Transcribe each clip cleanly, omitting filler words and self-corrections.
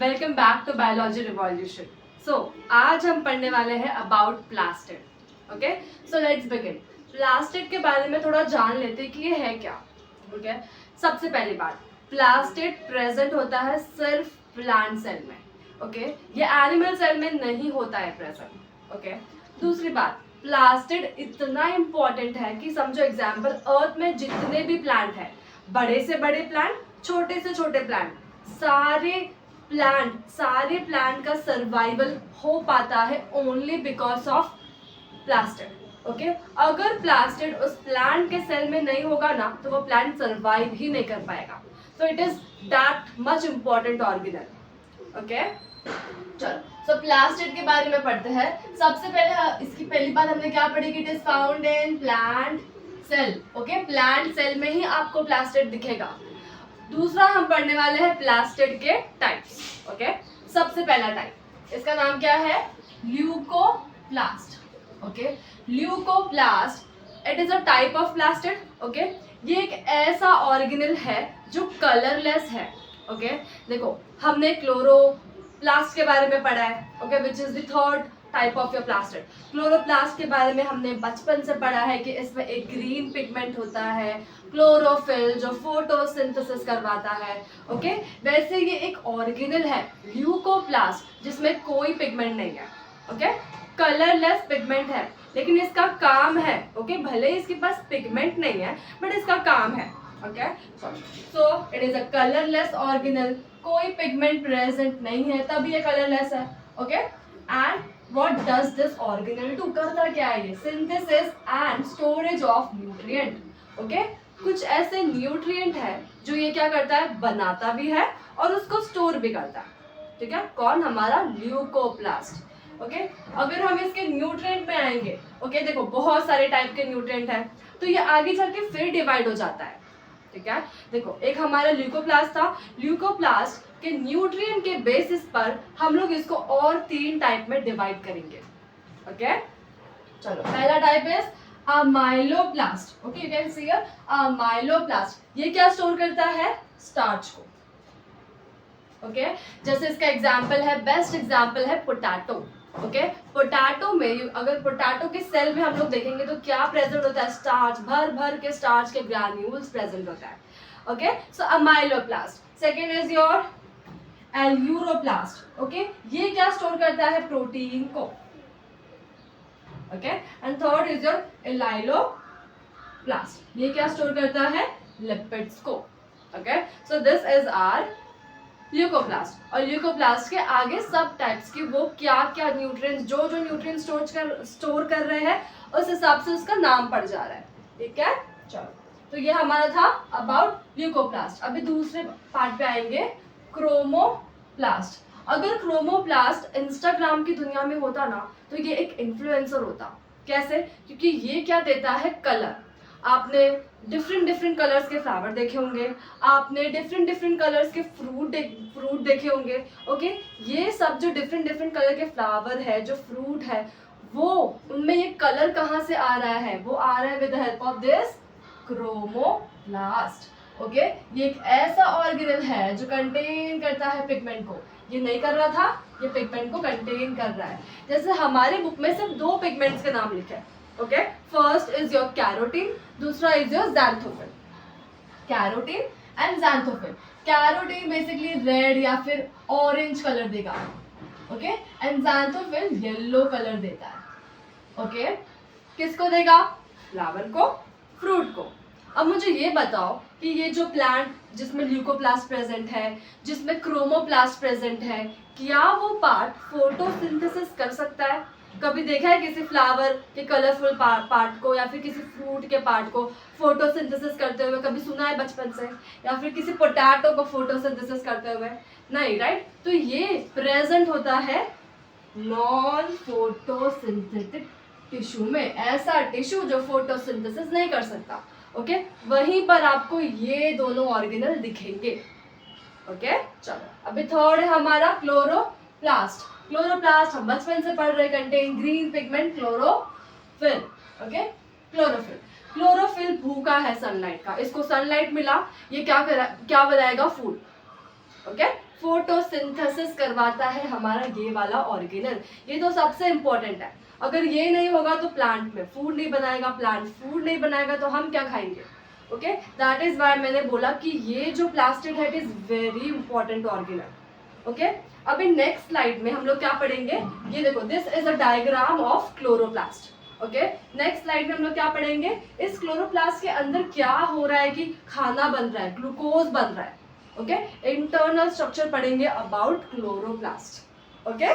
Welcome back to biology revolution. So आज हम पढ़ने वाले हैं about plastid. Okay, so let's begin. Plastid के बारे में थोड़ा जान लेते हैं कि ये है क्या। ओके, सबसे पहली बात, प्लास्टिड प्रेजेंट होता है सिर्फ प्लांट सेल में। ओके, ये एनिमल सेल में नहीं होता है प्रेजेंट। ओके, दूसरी बात, प्लास्टिड इतना इम्पोर्टेंट है कि समझो एग्जाम्पल, अर्थ में जितने भी प्लांट हैं, बड़े से बड़े प्लांट, छोटे से छोटे प्लांट, सारे प्लांट का सर्वाइवल हो पाता है only because of plastid. Okay, अगर प्लास्टिड उस प्लांट के सेल में नहीं होगा ना, तो वो प्लांट सर्वाइव ही नहीं कर पाएगा। So it is that much important organelle. Okay, चलो, सो प्लास्टिड के बारे में पढ़ते हैं। सबसे पहले इसकी पहली बात हमने क्या पढ़ी कि it is found in plant cell. Okay, plant cell में ही आपको प्लास्टिड दिखेगा। दूसरा हम पढ़ने वाले हैं प्लास्टिड के टाइप्स। ओके, सबसे पहला टाइप, इसका नाम क्या है? Leucoplast. Okay, leucoplast it is a type of plastid. Okay, ये एक ऐसा ऑर्गेनल है जो कलरलेस है। ओके, देखो हमने क्लोरोप्लास्ट के बारे में पढ़ा है। Okay, which is the third type of your plastid. Chloroplast के बारे में हमने बचपन से पढ़ा है कि इसमें एक ग्रीन पिगमेंट होता है, क्लोरोफिल, जो फोटोसिंथेसिस करवाता है। ओके, वैसे ये एक ऑर्गेनल है ल्यूकोप्लास्ट जिसमें कोई पिगमेंट नहीं है। ओके, कलरलेस पिगमेंट है, लेकिन इसका काम है। ओके, भले इसके पास पिगमेंट नहीं है बट इसका काम है। Okay, so it is a colourless organelle, कोई पिगमेंट प्रेजेंट नहीं है तभी ये कलरलेस है। Okay, and what does this organelle do? करता क्या है ये? Synthesis and storage of nutrient. Okay? कुछ ऐसे न्यूट्रिएंट है जो ये क्या करता है, बनाता भी है और उसको स्टोर भी करता है। ठीक है, कौन? हमारा ल्यूकोप्लास्ट। ओके, अगर हम इसके न्यूट्रिएंट में आएंगे, ओके, देखो बहुत सारे टाइप के न्यूट्रिएंट है, तो ये आगे चल के फिर डिवाइड हो जाता है। ठीक है, देखो एक हमारा ल्यूकोप्लास्ट था, ल्यूकोप्लास्ट के न्यूट्रिएंट के बेसिस पर हम लोग इसको और 3 टाइप में डिवाइड करेंगे। ओके, चलो, पहला type is amyloplast. Okay, you can see here amyloplast. ये क्या स्टोर करता है? स्टार्च को। ओके, जैसे इसका एग्जांपल है, बेस्ट एग्जांपल है पोटैटो। ओके, पोटैटो में अगर पोटैटो के सेल में हम लोग देखेंगे तो क्या प्रेजेंट होता है? स्टार्च, भर भर के स्टार्च के ग्रैन्यूल्स प्रेजेंट होता है। Okay, so amyloplast. Second is your aleuroplast. Okay, ये क्या स्टोर करता है? प्रोटीन को। Okay, and third is your elaioplast. ये क्या स्टोर करता है? लिपिड्स को। Okay, so this is our leucoplast. और ल्यूकोप्लास्ट के आगे सब टाइप्स की वो क्या क्या न्यूट्रिएंट्स, जो न्यूट्रिएंट्स स्टोर कर रहे हैं उस हिसाब से उसका नाम पड़ जा रहा है। ठीक है, चलो, तो ये हमारा था अबाउट ल्यूकोप्लास्ट। अभी दूसरे पार्ट पे आएंगे, क्रोमोप्लास्ट। अगर क्रोमोप्लास्ट इंस्टाग्राम की दुनिया में होता ना, तो ये एक इन्फ्लुएंसर होता। कैसे? क्योंकि ये क्या देता है? कलर। आपने डिफरेंट कलर्स के फ्लावर देखे होंगे, आपने डिफरेंट कलर्स के फ्रूट देखे होंगे। ओके, ये सब जो डिफरेंट कलर के फ्लावर है, जो फ्रूट है, वो उनमें ये कलर कहाँ से आ रहा है? वो आ रहा है with the help of this chromoplast. Okay, ये एक ऐसा ऑर्गेनल है जो कंटेन करता है पिगमेंट को। ये नहीं कर रहा था, ये पिगमेंट को कंटेन कर रहा है। जैसे हमारे बुक में सिर्फ 2 पिगमेंट्स के नाम लिखे हैं। Okay, first is your carotene, दूसरा is your xanthophyll. Carotene and xanthophyll. Carotene basically red या फिर ऑरेंज कलर देगा। Okay, and xanthophyll yellow colour देता है। ओके, किसको देगा? फ्लावर को, फ्रूट को। अब मुझे ये बताओ कि ये जो प्लांट जिसमें ल्यूकोप्लास्ट प्रेजेंट है, जिसमें क्रोमोप्लास्ट प्रेजेंट है, क्या वो पार्ट फोटोसिंथेसिस कर सकता है? कभी देखा है किसी फ्लावर के कलरफुल पार्ट को या फिर किसी फ्रूट के पार्ट को फोटोसिंथेसिस करते हुए? कभी सुना है बचपन से? या फिर किसी पोटैटो को फोटोसिंथेसिस करते हुए? नहीं, राइट? तो ये प्रेजेंट होता है नॉन फोटोसिंथेटिक टिश्यू में, ऐसा टिश्यू जो फोटोसिंथेसिस नहीं कर सकता। ओके, वहीं पर आपको ये दोनों ऑर्गेनल दिखेंगे। ओके, चलो, अभी थर्ड है हमारा क्लोरोप्लास्ट। क्लोरोप्लास्ट हम बचपन से पढ़ रहे, contain green pigment chlorophyll. Okay, chlorophyll भूखा है सनलाइट का, इसको सनलाइट मिला, ये क्या बनाएगा? फूड। ओके, फोटोसिंथेसिस करवाता है हमारा ये वाला ऑर्गेनल। ये तो सबसे इम्पोर्टेंट है। अगर ये नहीं होगा तो प्लांट में फूड नहीं बनाएगा, प्लांट फूड नहीं बनाएगा तो हम क्या खाएंगे? ओके, दैट इज वाई मैंने बोला कि ये जो प्लास्टिड है it is very important organelle. Okay, अभी नेक्स्ट स्लाइड में हम लोग क्या पढ़ेंगे, ये देखो, this is a diagram of chloroplast. Okay, next slide में हम लोग क्या पढ़ेंगे, इस क्लोरोप्लास्ट के अंदर क्या हो रहा है कि खाना बन रहा है, ग्लूकोज बन रहा है। ओके, इंटरनल स्ट्रक्चर पढ़ेंगे अबाउट क्लोरोप्लास्ट। ओके,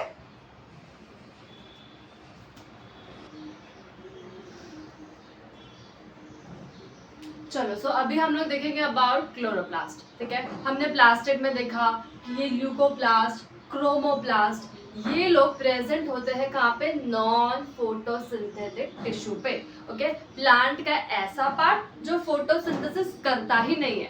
चलो, सो अभी हम लोग देखेंगे अबाउट क्लोरोप्लास्ट। ठीक है, हमने प्लास्टिड में देखा कि ये ल्यूकोप्लास्ट, क्रोमोप्लास्ट, ये लोग प्रेजेंट होते हैं कहाँ पे, नॉन फोटोसिंथेटिक टिश्यू पे। ओके, प्लांट का ऐसा पार्ट जो फोटोसिंथेसिस करता ही नहीं है,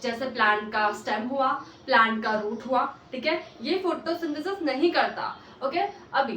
जैसे प्लांट का स्टेम हुआ, प्लांट का रूट हुआ। ठीक है, ये फोटोसिंथेसिस नहीं करता। ओके, अभी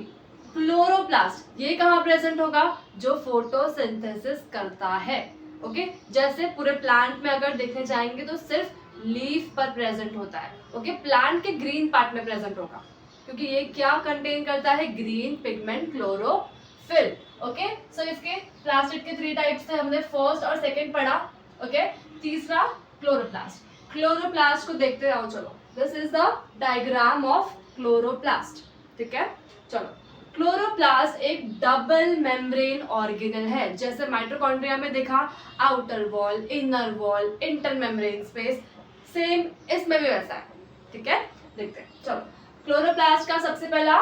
क्लोरोप्लास्ट ये कहाँ प्रेजेंट होगा, जो फोटोसिंथेसिस करता है। ओके, जैसे पूरे प्लांट में अगर देखने जाएंगे तो सिर्फ लीफ पर प्रेजेंट होता है। ओके, प्लांट के ग्रीन पार्ट में प्रेजेंट होगा, क्योंकि ये क्या कंटेन करता है, ग्रीन पिगमेंट क्लोरोफिल। ओके, सो इसके प्लास्टिड के 3 टाइप्स थे, हमने फर्स्ट और सेकंड पढ़ा। ओके, तीसरा क्लोरोप्लास्ट। क्लोरोप्लास्ट को देखते रहो। चलो, this is the diagram of chloroplast. ठीक है, चलो, क्लोरोप्लास्ट एक डबल मेम्ब्रेन ऑर्गेनल है। जैसे माइटोकॉन्ड्रिया में देखा outer wall, inner wall, inter membrane space, same इसमें भी वैसा है। ठीक है, देखते हैं। चलो, क्लोरोप्लास्ट का सबसे पहला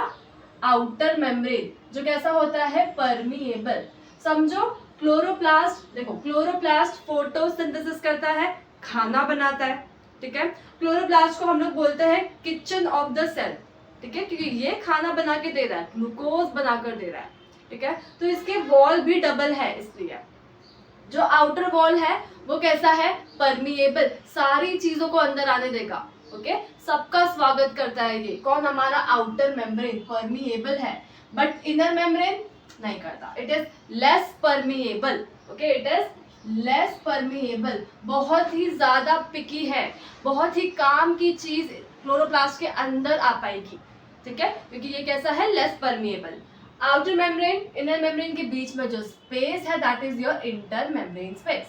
आउटर मेम्ब्रेन जो कैसा होता है, परमिएबल। समझो, क्लोरोप्लास्ट, देखो, क्लोरोप्लास्ट फोटोसिंथेसिस करता है, खाना बनाता है। ठीक है, क्लोरोप्लास्ट को हम लोग बोलते हैं किचन ऑफ द सेल। ठीक है, क्योंकि ये खाना बना के दे रहा है, ग्लूकोज बनाकर दे रहा है। ठीक है, तो इसके वॉल भी डबल है, इसलिए जो आउटर वॉल है वो कैसा है, परमिएबल, सारी चीजों को अंदर आने देगा। ओके, सबका स्वागत करता है ये कौन, हमारा आउटर मेम्ब्रेन परमिएबल है, बट इनर मेम्ब्रेन नहीं करता, it is less permeable. Okay, it is less permeable, बहुत ही ज्यादा पिकी है, बहुत ही काम की चीज क्लोरोप्लास्ट के अंदर आ पाएगी। ठीक है, क्योंकि ये कैसा है, less permeable. Outer membrane, inner membrane के बीच में जो स्पेस है that is your inter membrane space.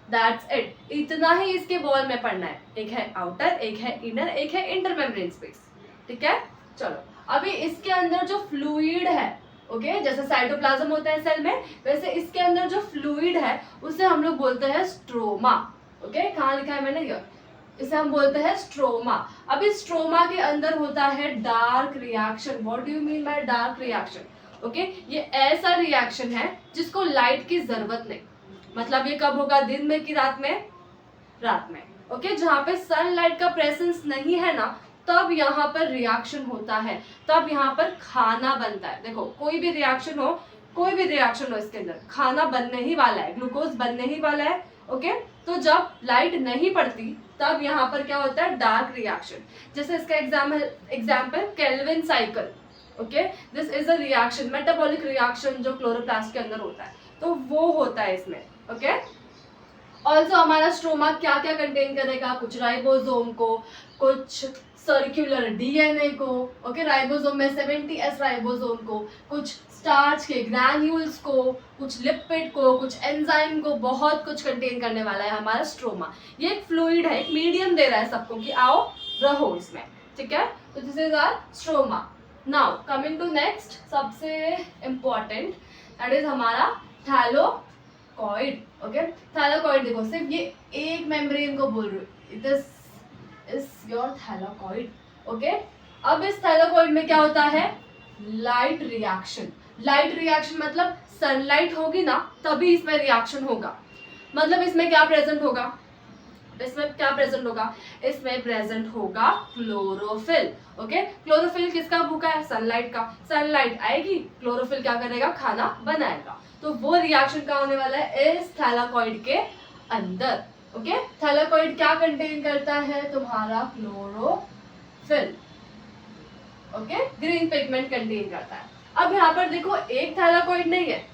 That's it, इतना ही इसके वॉल में पढ़ना है। एक है आउटर, एक है इनर, एक है इंटर मेम्ब्रेन स्पेस। ठीक है, चलो, अभी इसके अंदर जो फ्लूइड है, ओके, जैसे साइटोप्लाज्म होता है सेल में, वैसे इसके अंदर जो फ्लूइड है उसे हम लोग बोलते हैं स्ट्रोमा। ओके, कहाँ लिखा है मैंने, ये इसे हम बोलते हैं स्ट्रोमा। अब इस स्ट्रोमा के अंदर होता है dark reaction. What do you mean by dark reaction? Okay, ये ऐसा रिएक्शन है जिसको लाइट की जरूरत नहीं, मतलब ये कब होगा, दिन में कि रात में, रात में। ओके, जहाँ पे सनलाइट का प्रेजेंस नहीं है ना, तब यहाँ पर रिएक्शन होता है, तब यहाँ पर खाना बनता है। देखो, कोई भी रिएक्शन हो, कोई भी रिएक्शन हो, इसके अंदर खाना बनने ही वाला है, ग्लूकोज बनने ही वाला है। ओके, तो जब लाइट नहीं पड़ती तब यहाँ पर क्या होता है, डार्क रिएक्शन। जैसे इसका example Calvin cycle. Okay, this is a reaction, metabolic reaction जो क्लोरोप्लास्ट के अंदर होता है, तो वो होता है इसमें। ओके, ऑल्सो हमारा स्ट्रोमा क्या क्या कंटेन करेगा, कुछ राइबोसोम को, कुछ सर्कुलर डीएनए को, ओके, राइबोसोम में 70S राइबोसोम को, कुछ स्टार्च के ग्रैन्यूल्स को, कुछ लिपिड को, कुछ एंजाइम को, बहुत कुछ कंटेन करने वाला है हमारा स्ट्रोमा। ये एक फ्लूइड है, एक मीडियम दे रहा है सबको कि आओ रहो इसमें। ठीक है, तो this is our stroma. Now coming to next, सबसे इम्पॉर्टेंट, दैट इज हमारा थैलाकॉइड। ओके, थैलाकॉइड देखो, सिर्फ ये एक मेम्ब्रेन को बोल रही हूँ, it is your thylakoid. Okay, अब इस थैलाकॉइड में क्या होता है, लाइट रिएक्शन। लाइट रिएक्शन मतलब सनलाइट होगी ना तभी इसमें रिएक्शन होगा। मतलब इसमें क्या प्रेजेंट होगा, इसमें क्या प्रेजेंट होगा, इसमें प्रेजेंट होगा क्लोरोफिल। ओके, क्लोरोफिल किसका भूखा है, सनलाइट का। सनलाइट आएगी, क्लोरोफिल क्या करेगा, खाना बनाएगा। तो वो रिएक्शन क्या होने वाला है इस थैलाकॉइड के अंदर। ओके, थैलाकॉइड क्या कंटेन करता है, तुम्हारा chlorophyll. Okay, green pigment contain करता है। अब यहाँ पर देखो, एक थैलाकॉइड नहीं है,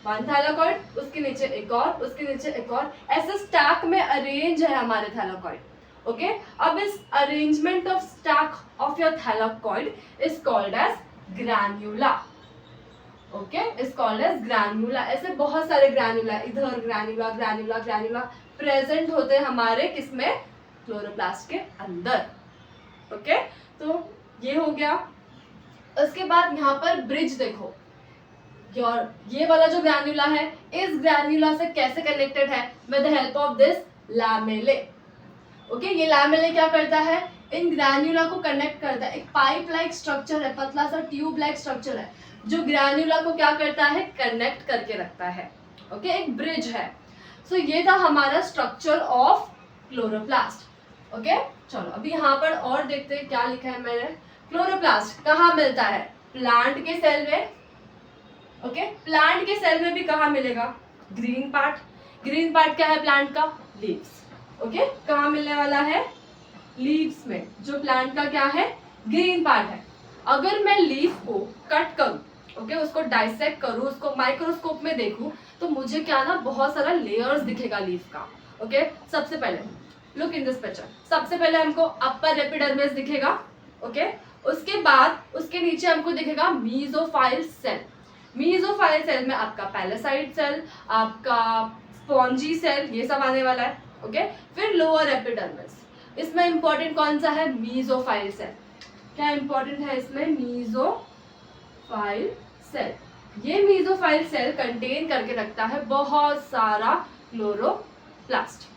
वन थैलाकॉइड, उसके नीचे एक और, उसके नीचे एक और, ऐसे स्टैक में अरेंज है हमारे थैलाकॉइड। ओके अब इस arrangement of stack of your thylakoid is called as granula. Okay is called as granula. ऐसे बहुत सारे ग्रैन्युला, इधर ग्रैन्युला ग्रैन्युला ग्रैन्युला प्रेजेंट होते हैं हमारे किसमें, क्लोरोप्लास्ट के अंदर. ओके तो ये हो गया. उसके बाद यहाँ पर ब्रिज देखो, और ये वाला जो ग्रैन्युला है इस ग्रैन्युला से कैसे कनेक्टेड है, with the help of this lamellae. Okay ये लैमेले क्या करता है, इन ग्रैन्युला को कनेक्ट करता है. एक पाइप लाइक स्ट्रक्चर है, पतला सा ट्यूब लाइक स्ट्रक्चर है जो ग्रैन्युला को क्या करता है, कनेक्ट करके रखता है. ओके एक ब्रिज है. सो ये था हमारा स्ट्रक्चर ऑफ क्लोरोप्लास्ट. ओके चलो अभी यहाँ पर और देखते हैं क्या लिखा है मैंने. क्लोरोप्लास्ट कहाँ मिलता है, प्लांट के सेल में. ओके प्लांट के सेल में भी कहाँ मिलेगा, ग्रीन पार्ट. ग्रीन पार्ट क्या है प्लांट का, लीव्स. ओके कहाँ मिलने वाला है, लीव्स में, जो प्लांट का क्या है, ग्रीन पार्ट है. अगर मैं लीफ को कट करूं, ओके उसको डाइसेक्ट करूं, उसको माइक्रोस्कोप में देखूं, तो मुझे क्या ना बहुत सारा लेयर्स दिखेगा लीफ का. ओके सबसे पहले लुक इन दिस पिक्चर. सबसे पहले हमको अपर एपिडर्मिस दिखेगा. ओके उसके बाद उसके नीचे हमको दिखेगा मीजोफाइल सेल. मीजोफाइल सेल में आपका पैलेसाइड सेल, आपका स्पॉन्जी सेल, ये सब आने वाला है. ओके फिर लोअर एपिडर्मिस, इसमें इंपॉर्टेंट कौन सा है, मीजोफाइल सेल. क्या इंपॉर्टेंट है इसमें, मीजोफाइल सेल. ये मीजोफाइल सेल कंटेन करके रखता है बहुत सारा क्लोरोप्लास्ट.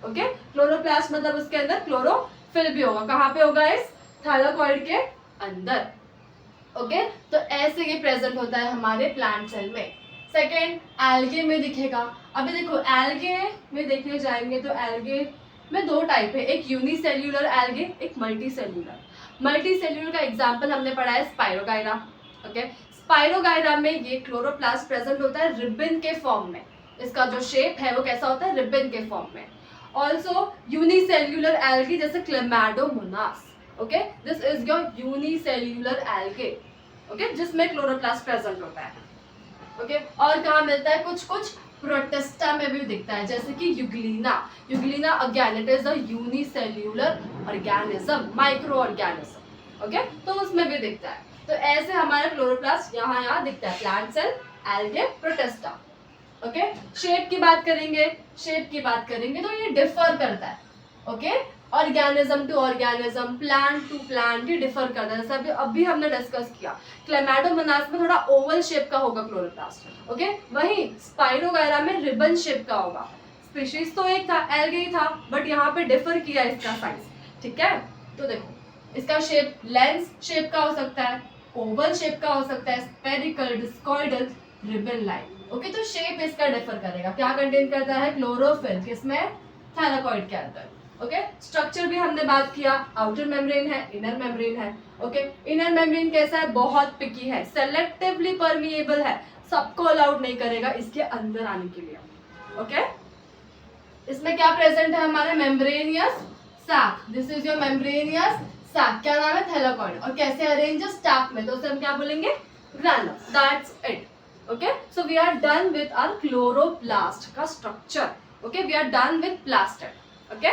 ओके क्लोरोप्लास्ट मतलब उसके अंदर क्लोरोफिल भी होगा. कहाँ पे होगा, इस थैलाकॉइड के अंदर. ओके तो ऐसे ये प्रेजेंट होता है हमारे प्लांट सेल में. सेकेंड एल्गे में दिखेगा. अभी देखो एल्गे में देखने जाएंगे तो एल्गे में दो टाइप है, एक यूनिसेल्यूलर एल्गे, एक मल्टीसेल्यूलर. मल्टीसेल्यूलर का एग्जांपल हमने पढ़ा है स्पाइरोगाइरा. ओके स्पाइरोगाइरा में ये क्लोरोप्लास्ट प्रेजेंट होता है रिबन के फॉर्म में. इसका जो शेप है वो कैसा होता है, रिबन के फॉर्म में. ऑल्सो यूनिसेल्यूलर एल्गे जैसे chlamydomonas. Okay this is your unicellular algae. Okay जिसमें क्लोरोप्लास्ट प्रेजेंट होता है. ओके और कहाँ मिलता है, कुछ कुछ प्रोटिस्टा में भी दिखता है, जैसे कि Euglena. Euglena again it is a unicellular organism, micro organism. Okay तो उसमें भी दिखता है. तो ऐसे हमारा क्लोरोप्लास्ट यहाँ दिखता है, plant cell, algae, protista. Okay shape की बात करेंगे, शेप की बात करेंगे तो ये डिफर करता है. Okay organism to organism, plant to plant, ये डिफर करता है. जैसे अभी हमने डिस्कस किया क्लेमाडोमोनास में थोड़ा ओवल शेप का होगा क्लोरोप्लास्ट. ओके वहीं स्पाइरोगाइरा में रिबन शेप का होगा. स्पीशीज तो एक था, एल्गे ही था, बट यहाँ पे डिफर किया इसका साइज. ठीक है तो देखो इसका शेप लेंस शेप का हो सकता है, ओवल शेप का हो सकता है, spherical, discoidal, ribbon line. Okay तो शेप इसका डिफर करेगा. क्या कंटेन करता है, क्लोरोफिल, किसमें, थैलाकॉइड के अंदर. ओके स्ट्रक्चर भी हमने बात किया, आउटर मेम्ब्रेन है, इनर मेम्ब्रेन है. ओके इनर मेम्ब्रेन कैसा है, बहुत पिकी है, सेलेक्टिवली परमिएबल है, सबको अलाउड नहीं करेगा इसके अंदर आने के लिए. ओके इसमें क्या प्रेजेंट है हमारा, membranous sac. This is your membranous sac. क्या नाम है, थैलाकॉइड. और कैसे अरेंज है, स्टैक में, तो उसे हम क्या बोलेंगे, granule. That's it. Okay so we are done with our chloroplast का structure. Okay we are done with plastid. Okay